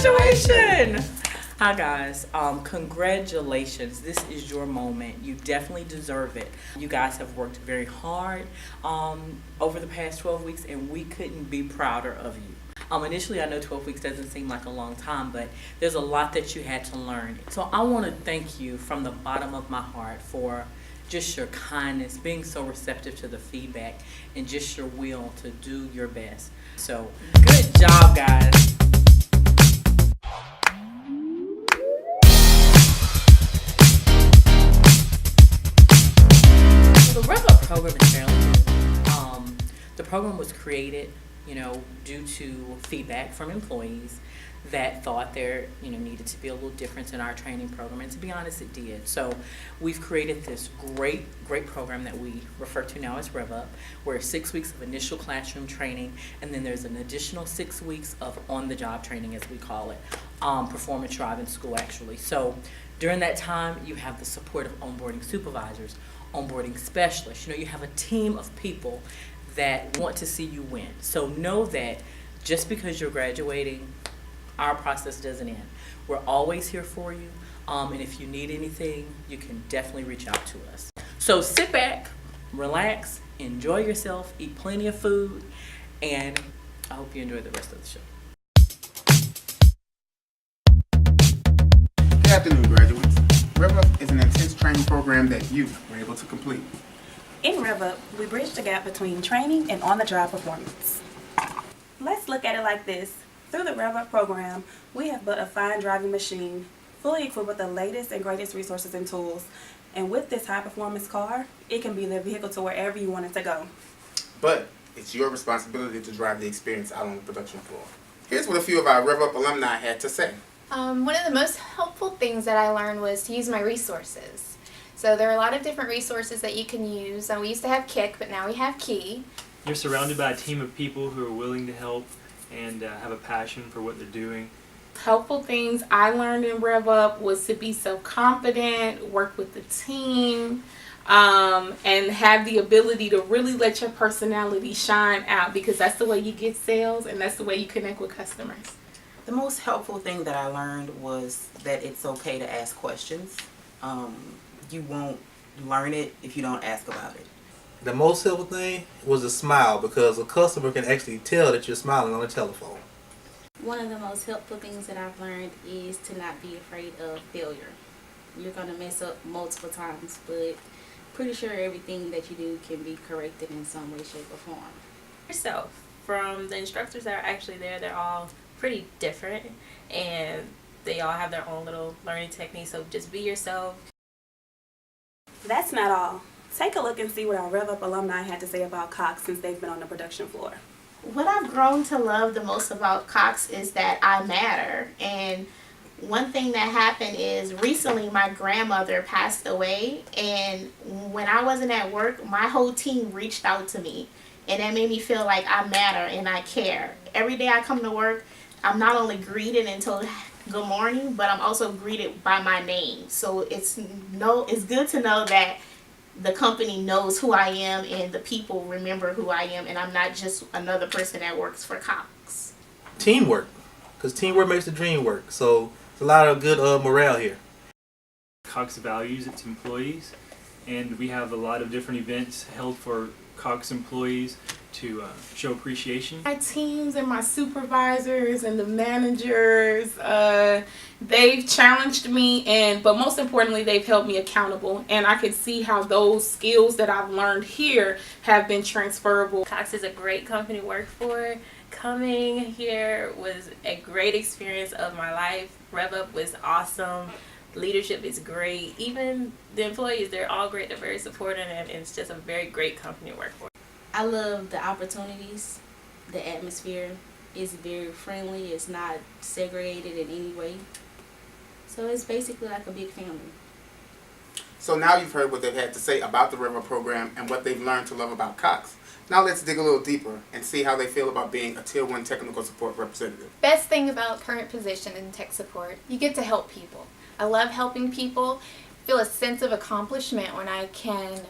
graduation! Hi guys, congratulations. This is your moment. You definitely deserve it. You guys have worked very hard over the past 12 weeks and we couldn't be prouder of you. Initially, I know 12 weeks doesn't seem like a long time, but there's a lot that you had to learn. So I want to thank you from the bottom of my heart for just your kindness, being so receptive to the feedback, and just your will to do your best. So good job, guys. The Rev Up program is fairly new. The program was created due to feedback from employees that thought there, needed to be a little difference in our training program. And to be honest, it did. So we've created this great program that we refer to now as Rev Up, where 6 weeks of initial classroom training, and then there's an additional 6 weeks of on-the-job training, as we call it, performance driving school, actually. So during that time, you have the support of onboarding supervisors, onboarding specialists. You have a team of people that want to see you win. So know that just because you're graduating, our process doesn't end. We're always here for you, and if you need anything, you can definitely reach out to us. So sit back, relax, enjoy yourself, eat plenty of food, and I hope you enjoy the rest of the show. Good afternoon, graduates. Rev Up is an intense training program that you were able to complete. In Rev Up, we bridge the gap between training and on-the-job performance. Let's look at it like this. Through the Rev Up program, we have built a fine driving machine, fully equipped with the latest and greatest resources and tools. And with this high-performance car, it can be the vehicle to wherever you want it to go. But it's your responsibility to drive the experience out on the production floor. Here's what a few of our Rev Up alumni had to say. One of the most helpful things that I learned was to use my resources. So there are a lot of different resources that you can use. We used to have Kick, but now we have Key. You're surrounded by a team of people who are willing to help and have a passion for what they're doing. Helpful things I learned in Rev Up was to be self-confident, work with the team, and have the ability to really let your personality shine out, because that's the way you get sales and that's the way you connect with customers. The most helpful thing that I learned was that it's okay to ask questions. You won't learn it if you don't ask about it. The most helpful thing was a smile, because a customer can actually tell that you're smiling on the telephone. One of the most helpful things that I've learned is to not be afraid of failure. You're going to mess up multiple times, but pretty sure everything that you do can be corrected in some way, shape, or form. Yourself. From the instructors that are actually there, they're all pretty different and they all have their own little learning techniques, so just be yourself. That's not all. Take a look and see what our Rev Up alumni had to say about Cox since they've been on the production floor. What I've grown to love the most about Cox is that I matter. And one thing that happened is recently my grandmother passed away, and when I wasn't at work, my whole team reached out to me, and that made me feel like I matter and I care. Every day I come to work, I'm not only greeted and told good morning, but I'm also greeted by my name. So it's good to know that the company knows who I am and the people remember who I am, and I'm not just another person that works for Cox. Teamwork, because teamwork makes the dream work. So it's a lot of good morale here. Cox values its employees, and we have a lot of different events held for Cox employees to show appreciation. My teams and my supervisors and the managers, they've challenged me, but most importantly, they've held me accountable. And I can see how those skills that I've learned here have been transferable. Cox is a great company to work for. Coming here was a great experience of my life. Rev Up was awesome. Leadership is great. Even the employees, they're all great. They're very supportive, and it's just a very great company to work for. I love the opportunities. The atmosphere is very friendly. It's not segregated in any way. So it's basically like a big family. So now you've heard what they've had to say about the Rev Up program and what they've learned to love about Cox. Now let's dig a little deeper and see how they feel about being a Tier 1 technical support representative. Best thing about current position in tech support, you get to help people. I love helping people. Feel a sense of accomplishment when I can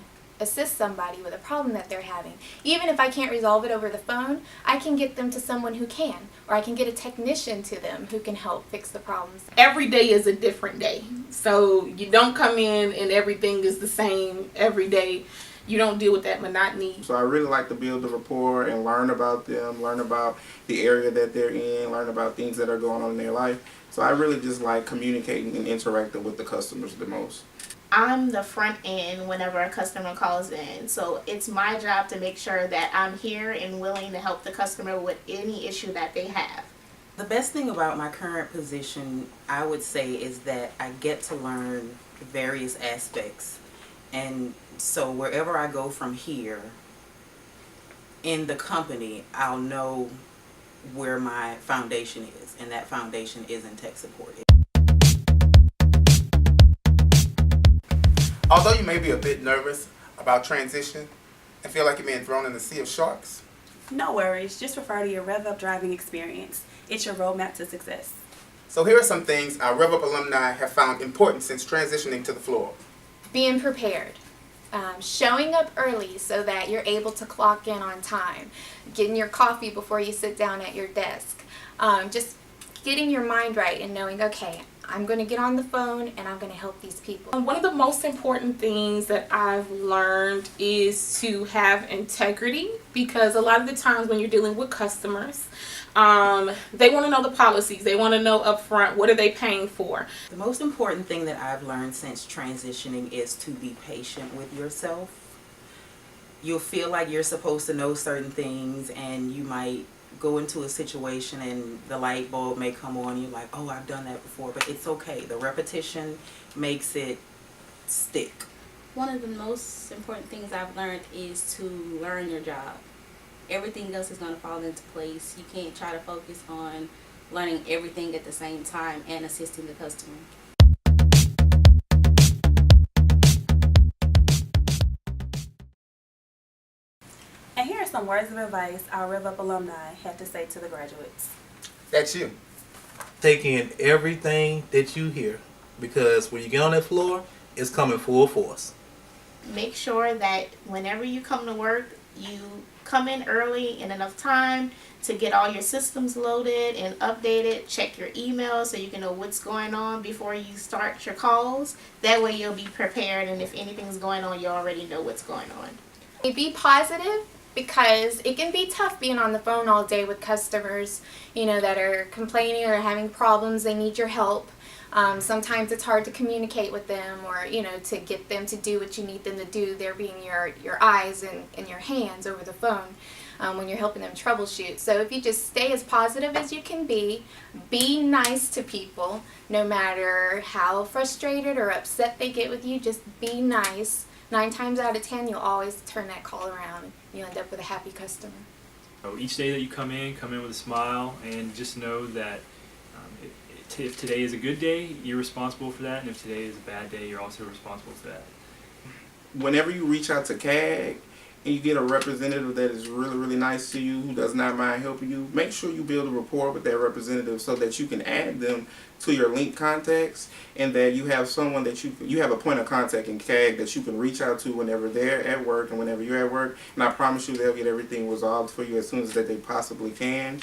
assist somebody with a problem that they're having. Even if I can't resolve it over the phone, I can get them to someone who can, or I can get a technician to them who can help fix the problems. Every day is a different day. So you don't come in and everything is the same every day. You don't deal with that monotony. So I really like to build the rapport and learn about them, learn about the area that they're in, learn about things that are going on in their life. So I really just like communicating and interacting with the customers the most. I'm the front end whenever a customer calls in. So it's my job to make sure that I'm here and willing to help the customer with any issue that they have. The best thing about my current position, I would say, is that I get to learn various aspects. And so wherever I go from here in the company, I'll know where my foundation is, and that foundation is in tech support. Although you may be a bit nervous about transition and feel like you're being thrown in the sea of sharks, No worries, just refer to your Rev Up driving experience. It's your roadmap to success. so here are some things our Rev Up alumni have found important since transitioning to the floor. Being prepared. Showing up early so that you're able to clock in on time. Getting your coffee before you sit down at your desk. Just getting your mind right and knowing, okay, I'm going to get on the phone and I'm going to help these people. One of the most important things that I've learned is to have integrity, because a lot of the times when you're dealing with customers, they want to know the policies. They want to know upfront, what are they paying for? The most important thing that I've learned since transitioning is to be patient with yourself. You'll feel like you're supposed to know certain things, and you might go into a situation and the light bulb may come on and you're like, oh, I've done that before, but it's okay. The repetition makes it stick. One of the most important things I've learned is to learn your job. Everything else is going to fall into place. You can't try to focus on learning everything at the same time and assisting the customer. And here are some words of advice our Rev Up alumni had to say to the graduates. That's you. Take in everything that you hear, because when you get on that floor, it's coming full force. Make sure that whenever you come to work, you come in early in enough time to get all your systems loaded and updated. Check your email so you can know what's going on before you start your calls. That way you'll be prepared, and if anything's going on, you already know what's going on. Be positive, because it can be tough being on the phone all day with customers, that are complaining or having problems. They need your help. Sometimes it's hard to communicate with them, or to get them to do what you need them to do. They're being your eyes and your hands over the phone when you're helping them troubleshoot. So if you just stay as positive as you can be nice to people, no matter how frustrated or upset they get with you, just be nice. 9 times out of 10, you'll always turn that call around and you'll end up with a happy customer. So each day that you come in with a smile, and just know that if today is a good day, you're responsible for that, and if today is a bad day, you're also responsible for that. Whenever you reach out to CAG and you get a representative that is really, really nice to you, who does not mind helping you, make sure you build a rapport with that representative so that you can add them to your link contacts, and that you have someone that you have a point of contact in CAG that you can reach out to whenever they're at work and whenever you're at work. And I promise you they'll get everything resolved for you as soon as that they possibly can.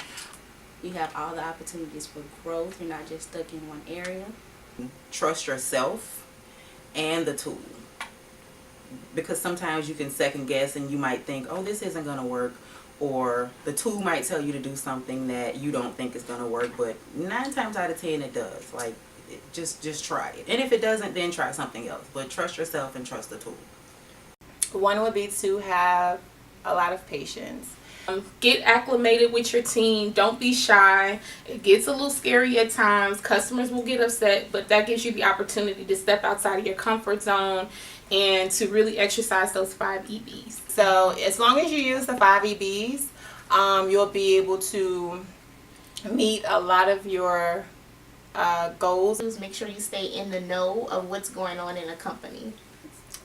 You have all the opportunities for growth. You're not just stuck in one area. Trust yourself and the tool, because sometimes you can second guess and you might think, oh, this isn't going to work, or the tool might tell you to do something that you don't think is going to work, but 9 times out of 10 it does. Like, just try it, and if it doesn't, then try something else, but trust yourself and trust the tool. One would be to have a lot of patience. Get acclimated with your team. Don't be shy. It gets a little scary at times. Customers will get upset, but that gives you the opportunity to step outside of your comfort zone and to really exercise those 5 EBs. So as long as you use the 5 EBs, you'll be able to meet a lot of your goals. Make sure you stay in the know of what's going on in a company.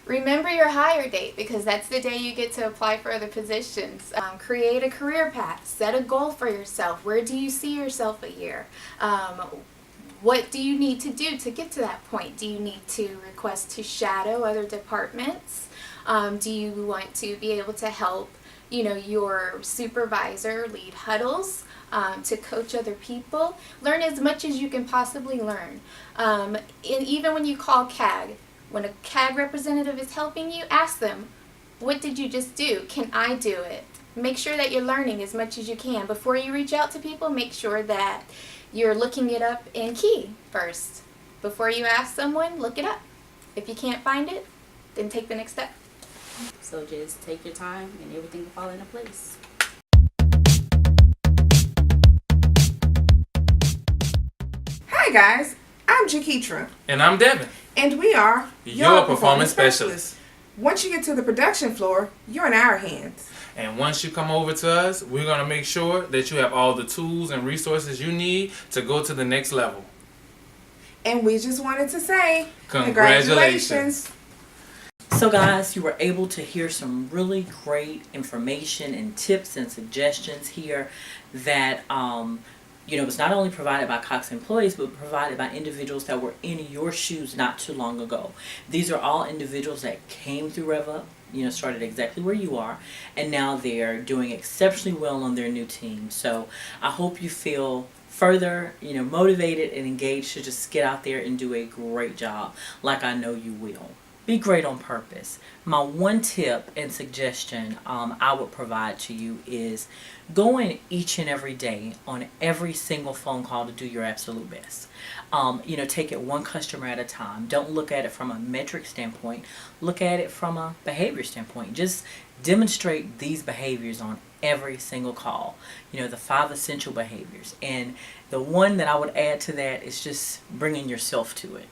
Remember your hire date, because that's the day you get to apply for other positions. Create a career path. Set a goal for yourself. Where do you see yourself a year? What do you need to do to get to that point? Do you need to request to shadow other departments? Do you want to be able to help, your supervisor lead huddles, to coach other people? Learn as much as you can possibly learn. And even when you call CAG, when a CAG representative is helping you, ask them, what did you just do? Can I do it? Make sure that you're learning as much as you can. Before you reach out to people, make sure that you're looking it up in Key first. Before you ask someone, look it up. If you can't find it, then take the next step. So just take your time and everything will fall into place. Hi guys, I'm Jaketra, And I'm Devin. and we are Your performance specialist. Once you get to the production floor, you're in our hands. And once you come over to us, we're going to make sure that you have all the tools and resources you need to go to the next level. And we just wanted to say, Congratulations. So guys, you were able to hear some really great information and tips and suggestions here that was not only provided by Cox employees, but provided by individuals that were in your shoes not too long ago. These are all individuals that came through Rev Up, started exactly where you are, and now they're doing exceptionally well on their new team. So I hope you feel further, motivated and engaged to just get out there and do a great job, like I know you will. Be great on purpose. My one tip and suggestion I would provide to you is go in each and every day on every single phone call to do your absolute best. Take it one customer at a time. Don't look at it from a metric standpoint. Look at it from a behavior standpoint. Just demonstrate these behaviors on every single call. The 5 essential behaviors. And the one that I would add to that is just bringing yourself to it.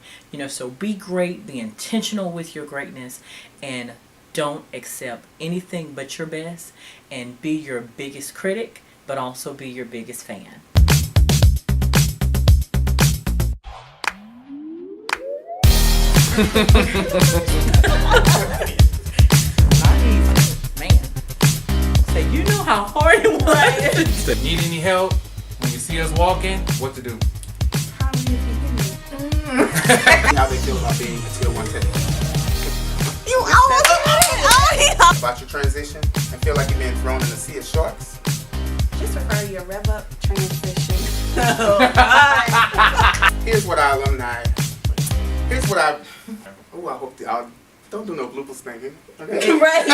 So be great, be intentional with your greatness, and don't accept anything but your best, and be your biggest critic, but also be your biggest fan. Man. So you know how hard it was. Need any help? When you see us walking, what to do? How they feel about being a tier 1 tech. You almost did it! About your transition and feel like you're being thrown in the sea of sharks. Just refer to your Rev Up transition. Here's what our alumni. I hope don't do no bloopers thinking. Okay? Right.